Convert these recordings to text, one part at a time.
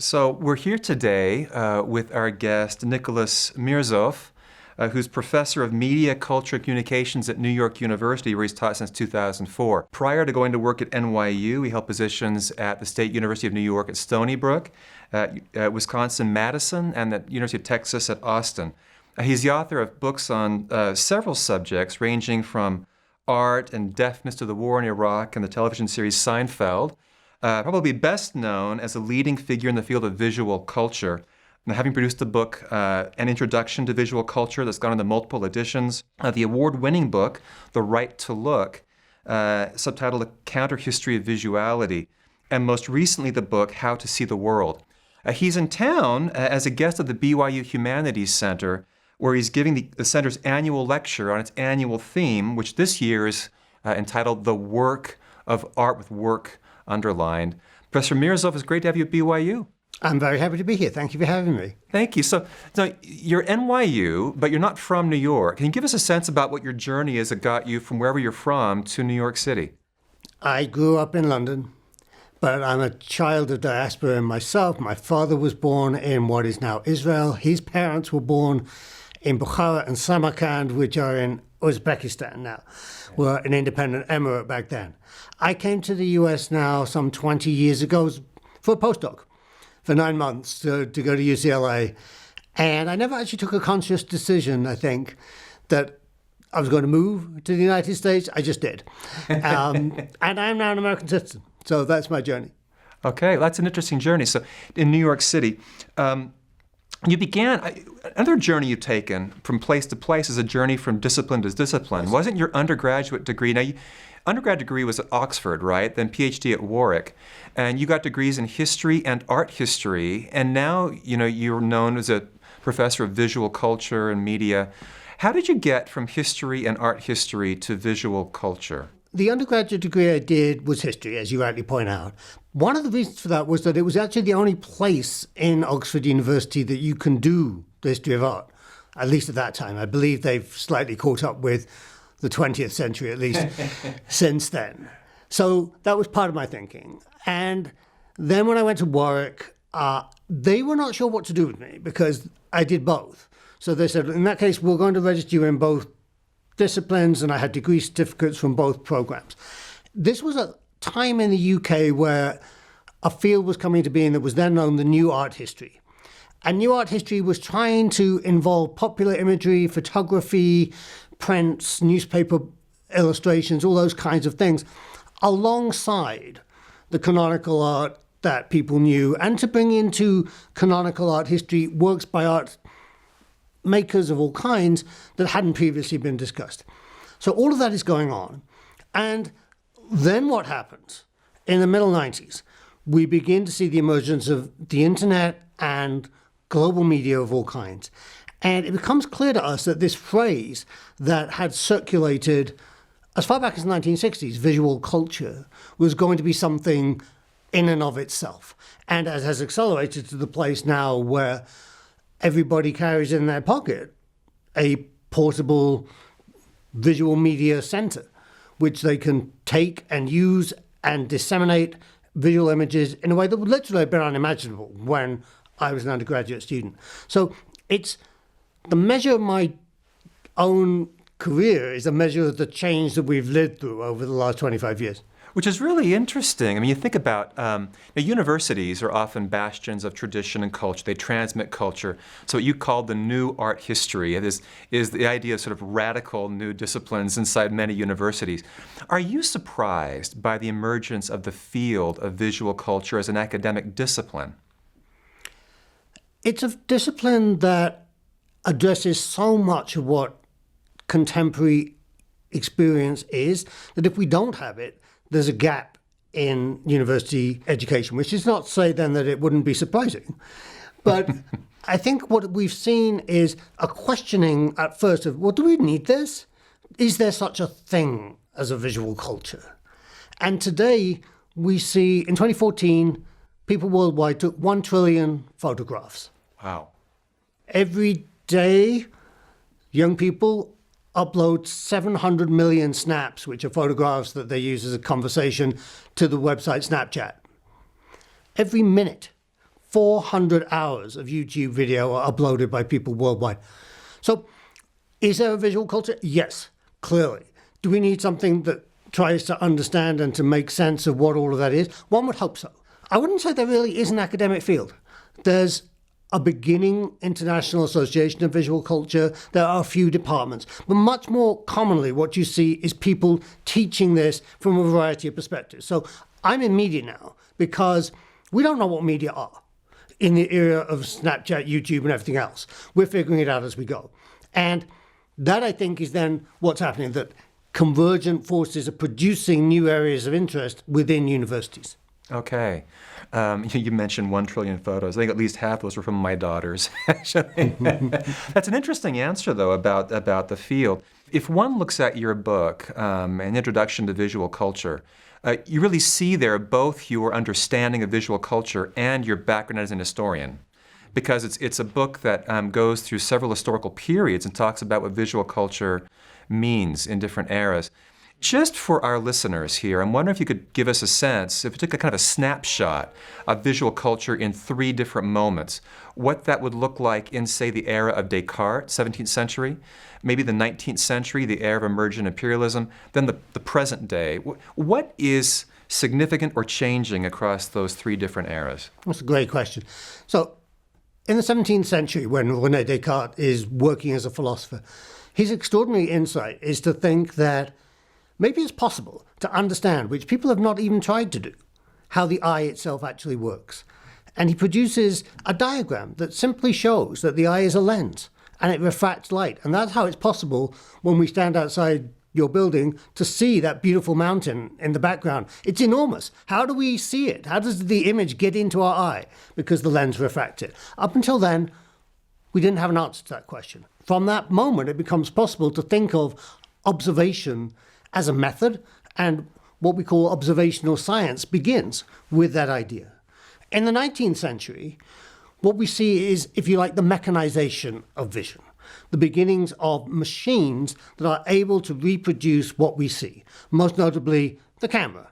So we're here today with our guest, Nicholas Mirzoeff, who's professor of media, culture, and communications at New York University, where he's taught since 2004. Prior to going to work at NYU, he held positions at the State University of New York at Stony Brook, at Wisconsin-Madison, and the University of Texas at Austin. He's the author of books on several subjects, ranging from art and deafness to the war in Iraq and the television series Seinfeld. Probably best known as a leading figure in the field of visual culture, having produced a book, An Introduction to Visual Culture, that's gone into multiple editions, the award-winning book, The Right to Look, subtitled A Counter-History of Visuality, and most recently the book, How to See the World. He's in town as a guest of the BYU Humanities Center, where he's giving the center's annual lecture on its annual theme, which this year is entitled The Work of Art with Work underlined. Professor Mirzoeff, it's great to have you at BYU. I'm very happy to be here. Thank you for having me. Thank you. So you're NYU, but you're not from New York. Can you give us a sense about what your journey is that got you from wherever you're from to New York City? I grew up in London, but I'm a child of diaspora myself. My father was born in what is now Israel. His parents were born in Bukhara and Samarkand, which are in Uzbekistan now. Were an independent emirate back then. I came to the US now some 20 years ago for a postdoc for 9 months to go to UCLA. And I never actually took a conscious decision, I think, that I was going to move to the United States. I just did. And I'm now an American citizen. So that's my journey. Okay, that's an interesting journey. So in New York City, you began, another journey you've taken from place to place is a journey from discipline to discipline. Yes. Wasn't your undergraduate degree, now undergrad degree was at Oxford, right? Then PhD at Warwick. And you got degrees in history and art history. And now, you're known as a professor of visual culture and media. How did you get from history and art history to visual culture? The undergraduate degree I did was history, as you rightly point out. One of the reasons for that was that it was actually the only place in Oxford University that you can do the history of art, at least at that time. I believe they've slightly caught up with the 20th century, at least, since then. So that was part of my thinking. And then when I went to Warwick, they were not sure what to do with me because I did both. So they said, in that case, we're going to register you in both disciplines, and I had degree certificates from both programs. This was a time in the UK where a field was coming to being that was then known the New Art History. And New Art History was trying to involve popular imagery, photography, prints, newspaper illustrations, all those kinds of things, alongside the canonical art that people knew, and to bring into canonical art history works by art makers of all kinds that hadn't previously been discussed. So all of that is going on. And then what happens? In the middle 90s, we begin to see the emergence of the internet and global media of all kinds. And it becomes clear to us that this phrase that had circulated as far back as the 1960s, visual culture, was going to be something in and of itself. And as has accelerated to the place now where everybody carries in their pocket a portable visual media center, which they can take and use and disseminate visual images in a way that would literally have been unimaginable when I was an undergraduate student. So it's the measure of my own career is a measure of the change that we've lived through over the last 25 years. Which is really interesting. I mean, you think about universities are often bastions of tradition and culture. They transmit culture. So what you call the new art history is the idea of sort of radical new disciplines inside many universities. Are you surprised by the emergence of the field of visual culture as an academic discipline? It's a discipline that addresses so much of what contemporary experience is that if we don't have it, there's a gap in university education, which is not to say then that it wouldn't be surprising. But I think what we've seen is a questioning at first of, well, do we need this? Is there such a thing as a visual culture? And today we see, in 2014, people worldwide took 1 trillion photographs. Wow. Every day, young people upload 700 million snaps, which are photographs that they use as a conversation, to the website Snapchat. Every minute, 400 hours of YouTube video are uploaded by people worldwide. So is there a visual culture? Yes, clearly. Do we need something that tries to understand and to make sense of what all of that is? One would hope so. I wouldn't say there really is an academic field. There's a beginning international association of visual culture. There are a few departments. But much more commonly, what you see is people teaching this from a variety of perspectives. So I'm in media now because we don't know what media are in the era of Snapchat, YouTube, and everything else. We're figuring it out as we go. And that, I think, is then what's happening, that convergent forces are producing new areas of interest within universities. Okay. You mentioned 1 trillion photos. I think at least half those were from my daughters, actually. That's an interesting answer, though, about the field. If one looks at your book, An Introduction to Visual Culture, you really see there both your understanding of visual culture and your background as an historian, because it's a book that goes through several historical periods and talks about what visual culture means in different eras. Just for our listeners here, I'm wondering if you could give us a sense, if you took a kind of a snapshot of visual culture in 3 different moments, what that would look like in, say, the era of Descartes, 17th century, maybe the 19th century, the era of emergent imperialism, then the present day. What is significant or changing across those 3 different eras? That's a great question. So, in the 17th century, when René Descartes is working as a philosopher, his extraordinary insight is to think that maybe it's possible to understand, which people have not even tried to do, how the eye itself actually works. And he produces a diagram that simply shows that the eye is a lens and it refracts light. And that's how it's possible when we stand outside your building to see that beautiful mountain in the background. It's enormous. How do we see it? How does the image get into our eye? Because the lens refracts it. Up until then, we didn't have an answer to that question. From that moment, it becomes possible to think of observation as a method, and what we call observational science begins with that idea. In the 19th century, what we see is, if you like, the mechanization of vision, the beginnings of machines that are able to reproduce what we see, most notably the camera.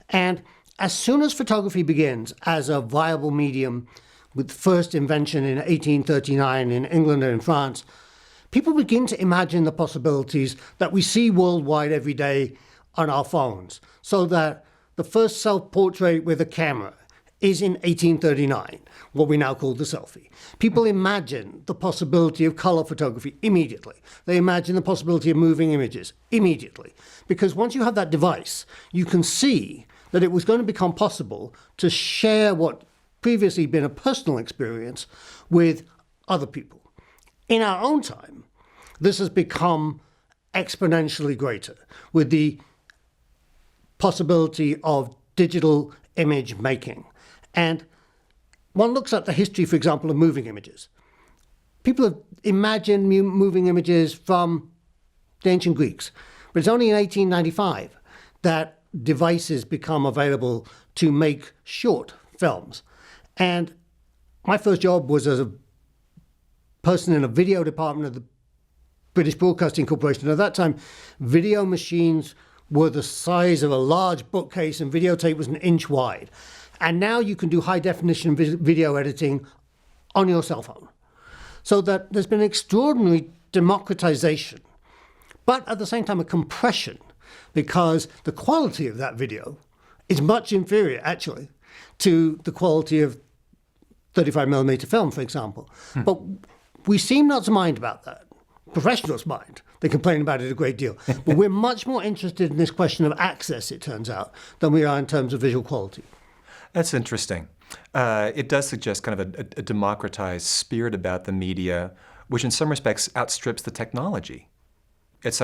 And as soon as photography begins as a viable medium, with first invention in 1839 in England and in France, people begin to imagine the possibilities that we see worldwide every day on our phones. So that the first self-portrait with a camera is in 1839, what we now call the selfie. People imagine the possibility of color photography immediately. They imagine the possibility of moving images immediately. Because once you have that device, you can see that it was going to become possible to share what previously been a personal experience with other people. In our own time, this has become exponentially greater with the possibility of digital image making. And one looks at the history, for example, of moving images. People have imagined moving images from the ancient Greeks, but it's only in 1895 that devices become available to make short films. And my first job was as a person in a video department of the British Broadcasting Corporation. At that time, video machines were the size of a large bookcase and videotape was 1 inch wide. And now you can do high-definition video editing on your cell phone. So that there's been an extraordinary democratization, but at the same time a compression, because the quality of that video is much inferior, actually, to the quality of 35mm film, for example. But we seem not to mind about that. Professionals mind. They complain about it a great deal. But we're much more interested in this question of access, it turns out, than we are in terms of visual quality. That's interesting. It does suggest kind of a democratized spirit about the media, which in some respects outstrips the technology. That's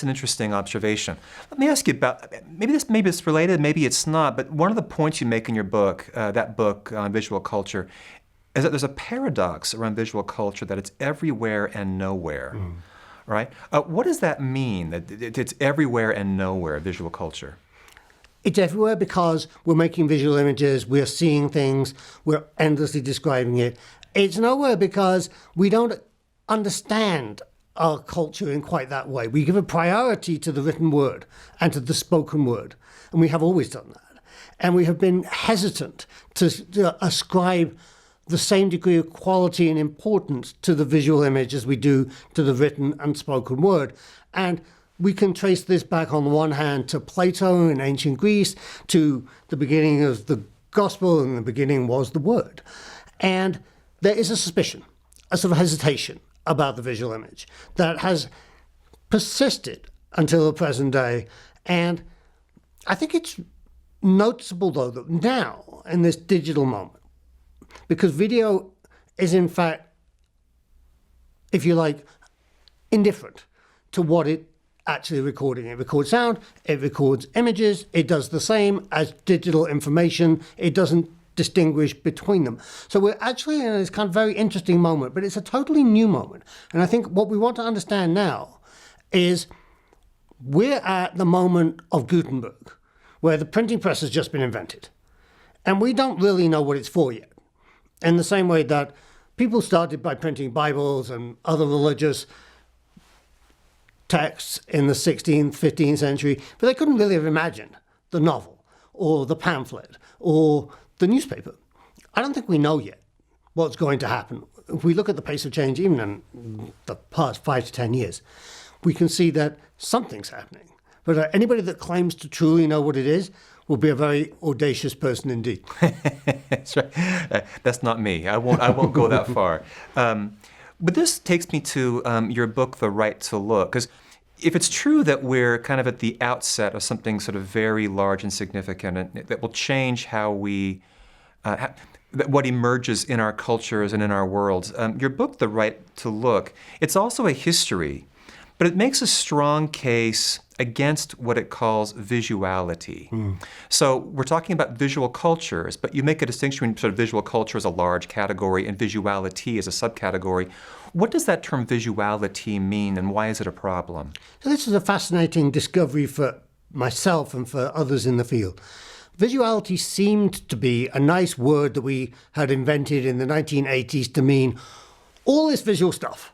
an interesting observation. Let me ask you about, maybe it's related, maybe it's not, but one of the points you make in your book, that book on visual culture, is that there's a paradox around visual culture, that it's everywhere and nowhere, right? What does that mean, that it's everywhere and nowhere, visual culture? It's everywhere because we're making visual images, we're seeing things, we're endlessly describing it. It's nowhere because we don't understand our culture in quite that way. We give a priority to the written word and to the spoken word, and we have always done that. And we have been hesitant to ascribe the same degree of quality and importance to the visual image as we do to the written and spoken word. And we can trace this back on the one hand to Plato in ancient Greece, to the beginning of the gospel, and the beginning was the word. And there is a suspicion, a sort of hesitation about the visual image that has persisted until the present day. And I think it's noticeable, though, that now, in this digital moment, because video is, in fact, if you like, indifferent to what it actually recording. It records sound, it records images, it does the same as digital information. It doesn't distinguish between them. So we're actually in this kind of very interesting moment, but it's a totally new moment. And I think what we want to understand now is we're at the moment of Gutenberg, where the printing press has just been invented. And we don't really know what it's for yet. In the same way that people started by printing Bibles and other religious texts in the 16th, 15th century, but they couldn't really have imagined the novel or the pamphlet or the newspaper. I don't think we know yet what's going to happen. If we look at the pace of change, even in the past 5 to 10 years, we can see that something's happening. But anybody that claims to truly know what it is will be a very audacious person indeed. That's right. That's not me. I won't go that far. But this takes me to your book, The Right to Look, because if it's true that we're kind of at the outset of something sort of very large and significant and that will change how we, what emerges in our cultures and in our worlds, your book, The Right to Look, it's also a history, but it makes a strong case against what it calls visuality. So we're talking about visual cultures, but you make a distinction between sort of visual culture as a large category and visuality as a subcategory. What does that term visuality mean, and why is it a problem? So this is a fascinating discovery for myself and for others in the field. Visuality seemed to be a nice word that we had invented in the 1980s to mean all this visual stuff,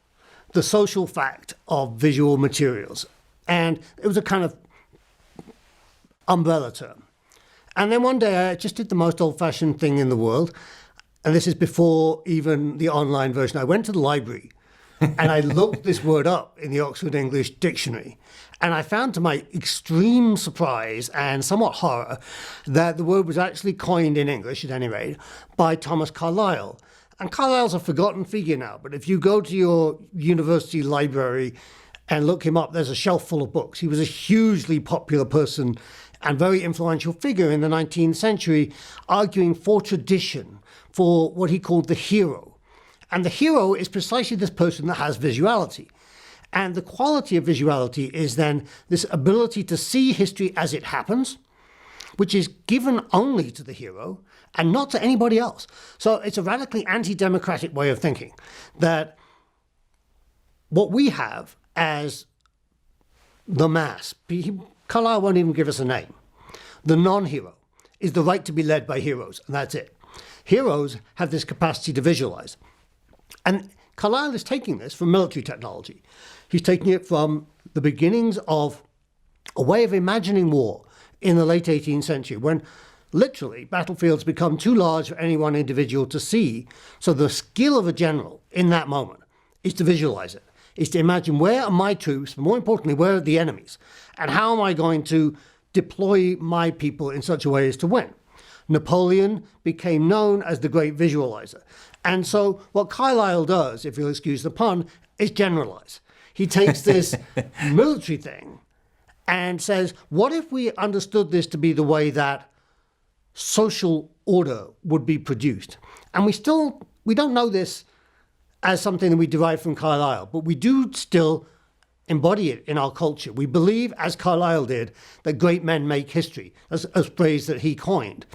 the social fact of visual materials. And it was a kind of umbrella term. And then one day I just did the most old-fashioned thing in the world. And this is before even the online version. I went to the library and I looked this word up in the Oxford English Dictionary. And I found, to my extreme surprise and somewhat horror, that the word was actually coined in English, at any rate, by Thomas Carlyle. And Carlyle's a forgotten figure now, but if you go to your university library and look him up, there's a shelf full of books. He was a hugely popular person and very influential figure in the 19th century, arguing for tradition, for what he called the hero. And the hero is precisely this person that has visuality. And the quality of visuality is then this ability to see history as it happens, which is given only to the hero and not to anybody else. So it's a radically anti-democratic way of thinking, that what we have as the mass, Carlyle won't even give us a name, the non-hero, is the right to be led by heroes, and that's it. Heroes have this capacity to visualize. And Carlyle is taking this from military technology. He's taking it from the beginnings of a way of imagining war in the late 18th century, when literally battlefields become too large for any one individual to see. So the skill of a general in that moment is to visualize it, is to imagine where are my troops, but more importantly, where are the enemies? And how am I going to deploy my people in such a way as to win? Napoleon became known as the great visualizer. And so what Carlyle does, if you'll excuse the pun, is generalize. He takes this military thing and says, what if we understood this to be the way that social order would be produced? And we don't know this as something that we derive from Carlyle, but we do still embody it in our culture. We believe, as Carlyle did, that great men make history, as a phrase that he coined.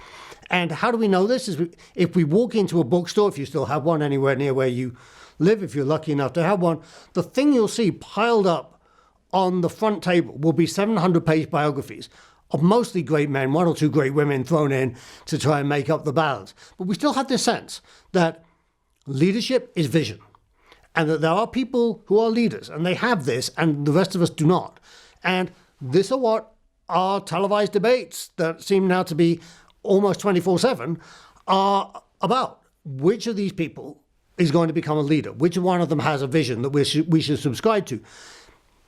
And how do we know this? Is if we walk into a bookstore, if you still have one anywhere near where you live, if you're lucky enough to have one, the thing you'll see piled up on the front table will be 700-page biographies of mostly great men, one or two great women thrown in to try and make up the balance. But we still have this sense that leadership is vision, and that there are people who are leaders, and they have this, and the rest of us do not. And this is what our televised debates that seem now to be almost 24/7 are about. which of these people is going to become a leader? Which one of them has a vision that we should subscribe to?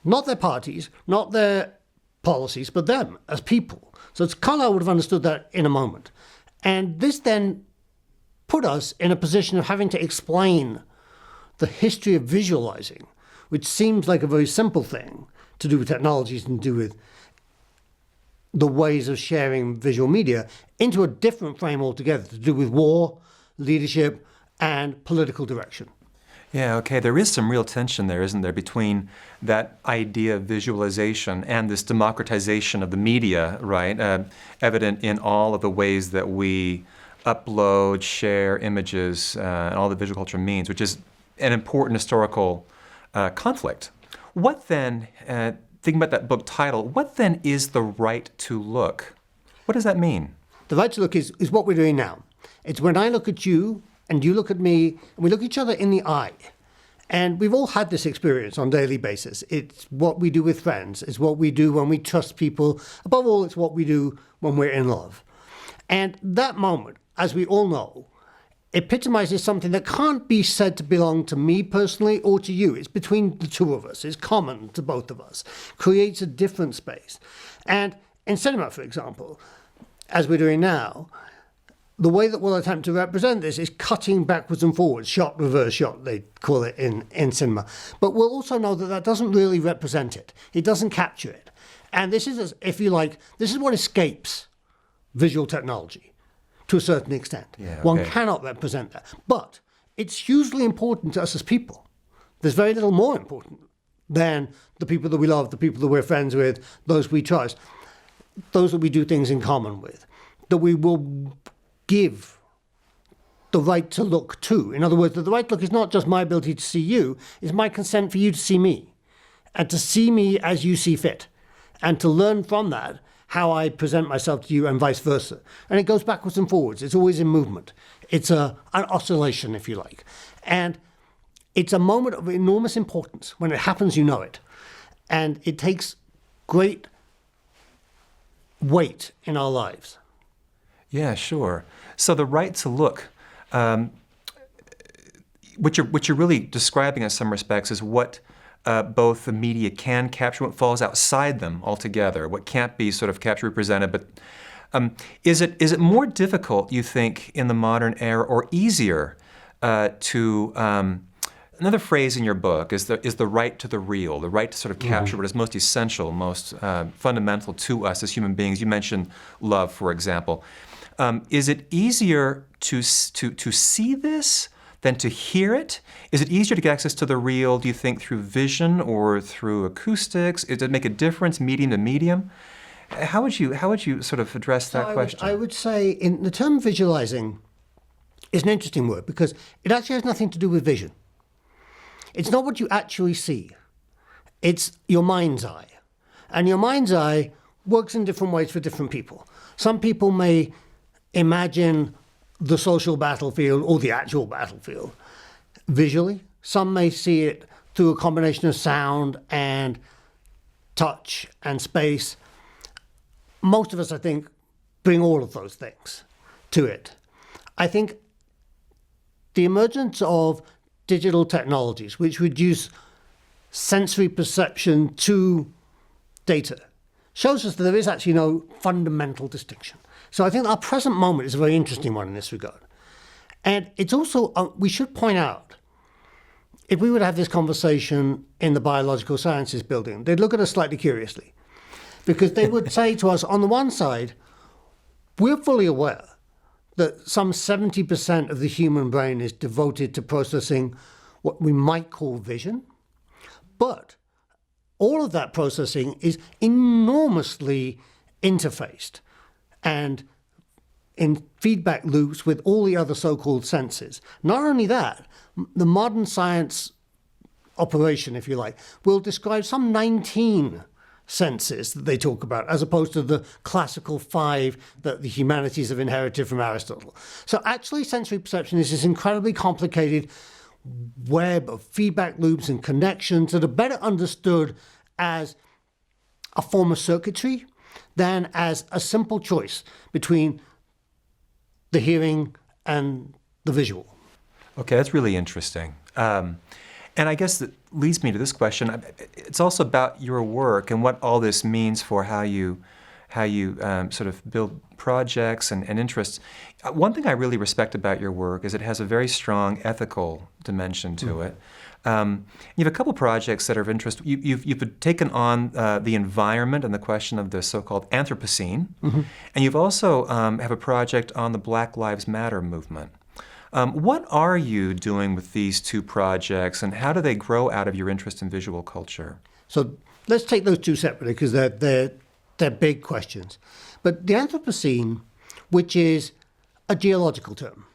Not their parties, not their policies, but them as people. So Carlyle would have understood that in a moment. And this then put us in a position of having to explain the history of visualizing, which seems like a very simple thing to do with technologies and to do with the ways of sharing visual media, into a different frame altogether, to do with war, leadership, and political direction. Yeah, okay. There is some real tension there, isn't there, between that idea of visualization and this democratization of the media, right? Evident in all of the ways that we upload, share images, and all the visual culture means, which is an important historical conflict. What then, thinking about that book title, what then is the right to look? What does that mean? The right to look is what we're doing now. It's when I look at you and you look at me, and we look each other in the eye. And we've all had this experience on a daily basis. It's what we do with friends. It's what we do when we trust people. Above all, it's what we do when we're in love. And that moment, as we all know, epitomizes something that can't be said to belong to me personally or to you. It's between the two of us. It's common to both of us. Creates a different space. And in cinema, for example, as we're doing now, the way that we'll attempt to represent this is cutting backwards and forwards, shot, reverse shot, they call it in cinema. But we'll also know that that doesn't really represent it. It doesn't capture it. And this is, if you like, this is what escapes visual technology to a certain extent. Yeah, okay. One cannot represent that. But it's hugely important to us as people. There's very little more important than the people that we love, the people that we're friends with, those we trust, those that we do things in common with, that we will give the right to look to. In other words, that the right to look is not just my ability to see you, it's my consent for you to see me, and to see me as you see fit, and to learn from that how I present myself to you and vice versa. And it goes backwards and forwards. It's always in movement. It's an oscillation, if you like. And it's a moment of enormous importance. When it happens, you know it. And it takes great weight in our lives. Yeah, sure. So the right to look, what you're really describing in some respects is what both the media can capture, what falls outside them altogether, what can't be sort of captured, represented. But is it more difficult, you think, in the modern era, or easier to another phrase in your book is the right to the real, the right to sort of capture what is most essential, most fundamental to us as human beings. You mentioned love, for example. Is it easier to see this than to hear it? Is it easier to get access to the real, do you think, through vision or through acoustics? Does it make a difference, medium to medium? How would you sort of address that question? I would say, in the term visualizing is an interesting word because it actually has nothing to do with vision. It's not what you actually see. It's your mind's eye. And your mind's eye works in different ways for different people. Some people may imagine the social battlefield or the actual battlefield visually. Some may see it through a combination of sound and touch and space. Most of us, I think, bring all of those things to it. I think the emergence of digital technologies, which reduce sensory perception to data, shows us that there is actually no fundamental distinction. So I think our present moment is a very interesting one in this regard. And it's also, we should point out, if we were to have this conversation in the biological sciences building, they'd look at us slightly curiously. Because they would say to us, on the one side, we're fully aware that some 70% of the human brain is devoted to processing what we might call vision. But all of that processing is enormously interfaced and in feedback loops with all the other so-called senses. Not only that, the modern science operation, if you like, will describe some 19 senses that they talk about, as opposed to the classical 5 that the humanities have inherited from Aristotle. So actually sensory perception is this incredibly complicated web of feedback loops and connections that are better understood as a form of circuitry than as a simple choice between the hearing and the visual. Okay, that's really interesting. And I guess that leads me to this question. It's also about your work and what all this means for how you sort of build projects and interests. One thing I really respect about your work is it has a very strong ethical dimension to it. You have a couple projects that are of interest. You've taken on the environment and the question of the so-called Anthropocene, and you've also have a project on the Black Lives Matter movement. What are you doing with these two projects, and how do they grow out of your interest in visual culture? So let's take those two separately because they're big questions. But the Anthropocene, which is a geological term,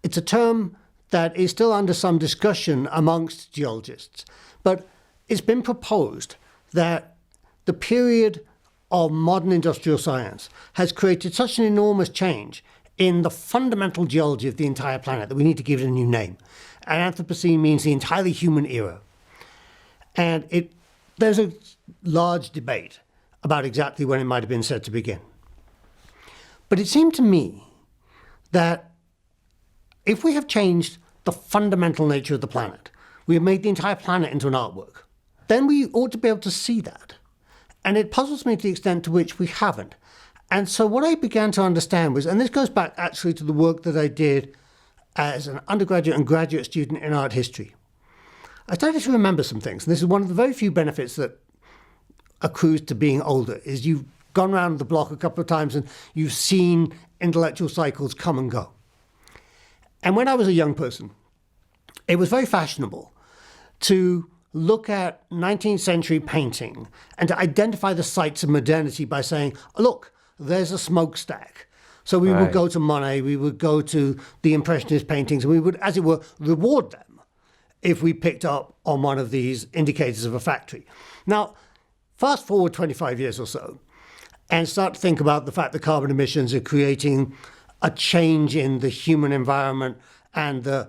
it's a term that is still under some discussion amongst geologists. But it's been proposed that the period of modern industrial science has created such an enormous change in the fundamental geology of the entire planet that we need to give it a new name. And Anthropocene means the entirely human era. And there's a large debate about exactly when it might have been said to begin. But it seemed to me that if we have changed the fundamental nature of the planet, we have made the entire planet into an artwork, then we ought to be able to see that. And it puzzles me to the extent to which we haven't. And so what I began to understand was, and this goes back actually to the work that I did as an undergraduate and graduate student in art history, I started to remember some things. And this is one of the very few benefits that accrues to being older, is you've gone around the block a couple of times and you've seen intellectual cycles come and go. And when I was a young person, it was very fashionable to look at 19th century painting and to identify the sites of modernity by saying, look, there's a smokestack. So we would go to Monet, we would go to the Impressionist paintings, and we would, as it were, reward them if we picked up on one of these indicators of a factory. Now, fast forward 25 years or so, and start to think about the fact that carbon emissions are creating a change in the human environment and the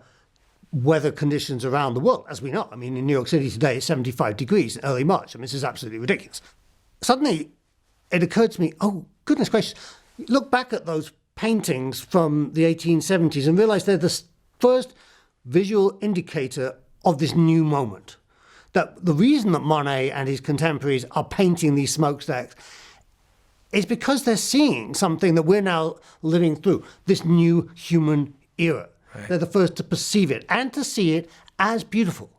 weather conditions around the world, as we know. I mean, in New York City today, it's 75 degrees in early March. I mean, this is absolutely ridiculous. Suddenly, it occurred to me, oh, goodness gracious, look back at those paintings from the 1870s and realize they're the first visual indicator of this new moment. That the reason that Monet and his contemporaries are painting these smokestacks is because they're seeing something that we're now living through, this new human era. Right. They're the first to perceive it and to see it as beautiful.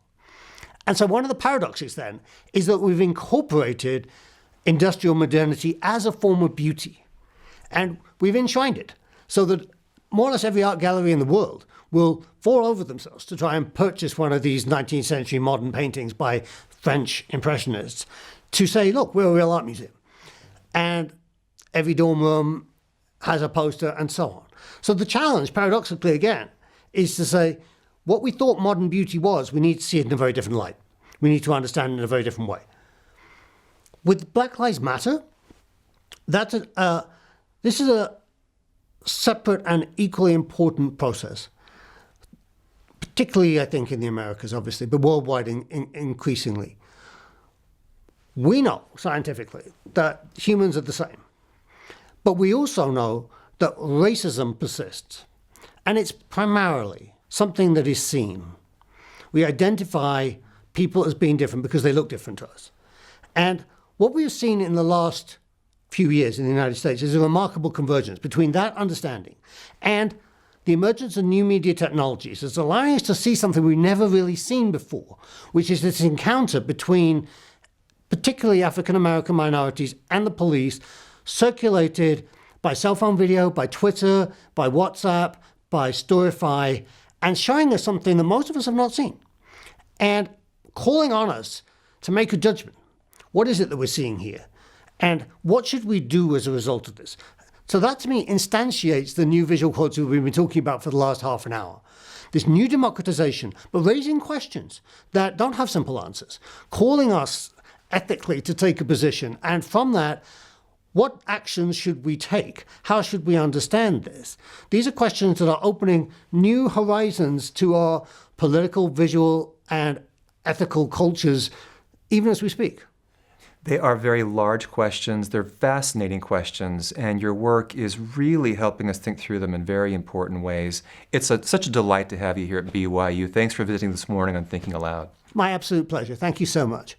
And so one of the paradoxes then is that we've incorporated industrial modernity as a form of beauty. And we've enshrined it so that more or less every art gallery in the world will fall over themselves to try and purchase one of these 19th century modern paintings by French Impressionists to say, look, we're a real art museum. And every dorm room has a poster and so on. So the challenge, paradoxically again, is to say what we thought modern beauty was, we need to see it in a very different light. We need to understand it in a very different way. With Black Lives Matter, this is a separate and equally important process, particularly, I think, in the Americas, obviously, but worldwide increasingly. We know scientifically that humans are the same, but we also know that racism persists, and it's primarily something that is seen. We identify people as being different because they look different to us. And what we've seen in the last few years in the United States is a remarkable convergence between that understanding and the emergence of new media technologies that's allowing us to see something we've never really seen before, which is this encounter between particularly African-American minorities and the police, circulated by cell phone video, by Twitter, by WhatsApp, by Storify, and showing us something that most of us have not seen, and calling on us to make a judgment. What is it that we're seeing here? And what should we do as a result of this? So that, to me, instantiates the new visual culture we've been talking about for the last half an hour. This new democratization, but raising questions that don't have simple answers, calling us ethically to take a position, and from that, what actions should we take? How should we understand this? These are questions that are opening new horizons to our political, visual, and ethical cultures, even as we speak. They are very large questions. They're fascinating questions, and your work is really helping us think through them in very important ways. It's such a delight to have you here at BYU. Thanks for visiting this morning on Thinking Aloud. My absolute pleasure. Thank you so much.